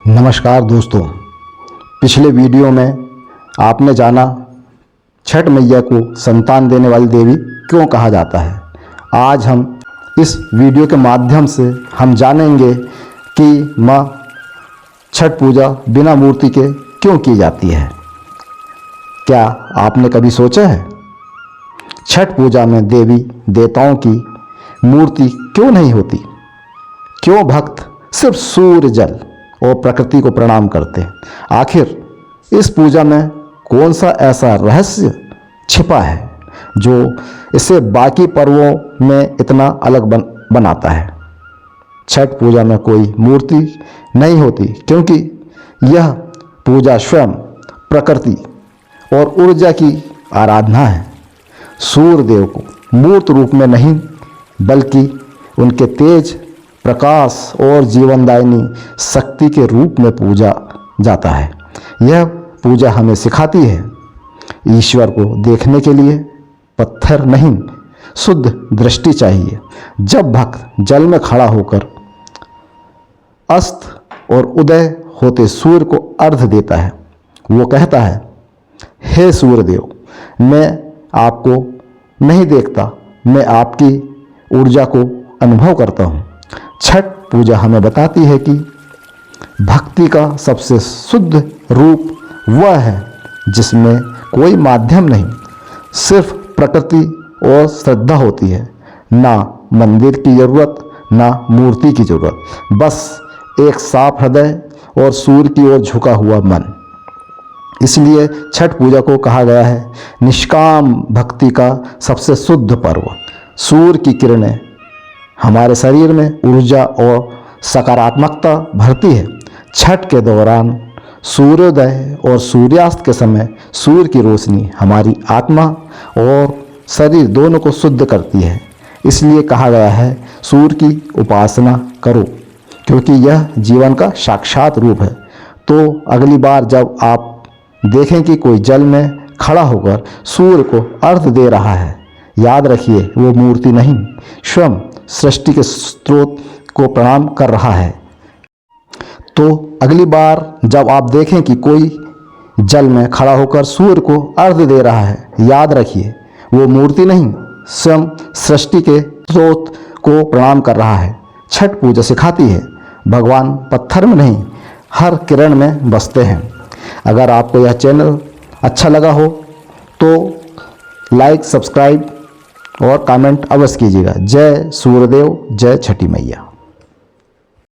नमस्कार दोस्तों, पिछले वीडियो में आपने जाना छठ मैया को संतान देने वाली देवी क्यों कहा जाता है। आज हम इस वीडियो के माध्यम से हम जानेंगे कि माँ छठ पूजा बिना मूर्ति के क्यों की जाती है। क्या आपने कभी सोचा है छठ पूजा में देवी देवताओं की मूर्ति क्यों नहीं होती? क्यों भक्त सिर्फ सूर्य, जल और प्रकृति को प्रणाम करते हैं? आखिर इस पूजा में कौन सा ऐसा रहस्य छिपा है जो इसे बाकी पर्वों में इतना अलग बनाता है? छठ पूजा में कोई मूर्ति नहीं होती क्योंकि यह पूजा स्वयं प्रकृति और ऊर्जा की आराधना है। सूर्य देव को मूर्त रूप में नहीं बल्कि उनके तेज, प्रकाश और जीवनदायिनी शक्ति के रूप में पूजा जाता है। यह पूजा हमें सिखाती है ईश्वर को देखने के लिए पत्थर नहीं, शुद्ध दृष्टि चाहिए। जब भक्त जल में खड़ा होकर अस्त और उदय होते सूर्य को अर्घ्य देता है, वो कहता है, हे सूर्यदेव, मैं आपको नहीं देखता, मैं आपकी ऊर्जा को अनुभव करता हूँ। छठ पूजा हमें बताती है कि भक्ति का सबसे शुद्ध रूप वह है जिसमें कोई माध्यम नहीं, सिर्फ प्रकृति और श्रद्धा होती है। ना मंदिर की ज़रूरत, ना मूर्ति की ज़रूरत, बस एक साफ हृदय और सूर्य की ओर झुका हुआ मन। इसलिए छठ पूजा को कहा गया है निष्काम भक्ति का सबसे शुद्ध पर्व। सूर्य की किरणें हमारे शरीर में ऊर्जा और सकारात्मकता भरती है। छठ के दौरान सूर्योदय और सूर्यास्त के समय सूर्य की रोशनी हमारी आत्मा और शरीर दोनों को शुद्ध करती है। इसलिए कहा गया है सूर्य की उपासना करो, क्योंकि यह जीवन का साक्षात रूप है। तो अगली बार जब आप देखें कि कोई जल में खड़ा होकर सूर्य को अर्घ्य दे रहा है, याद रखिए वो मूर्ति नहीं, स्वयं सृष्टि के स्रोत को प्रणाम कर रहा है। तो अगली बार जब आप देखें कि कोई जल में खड़ा होकर सूर्य को अर्घ्य दे रहा है, याद रखिए वो मूर्ति नहीं, स्वयं सृष्टि के स्रोत को प्रणाम कर रहा है। छठ पूजा सिखाती है भगवान पत्थर में नहीं, हर किरण में बसते हैं। अगर आपको यह चैनल अच्छा लगा हो तो लाइक, सब्सक्राइब और कमेंट अवश्य कीजिएगा। जय सूर्यदेव, जय छठी मैया।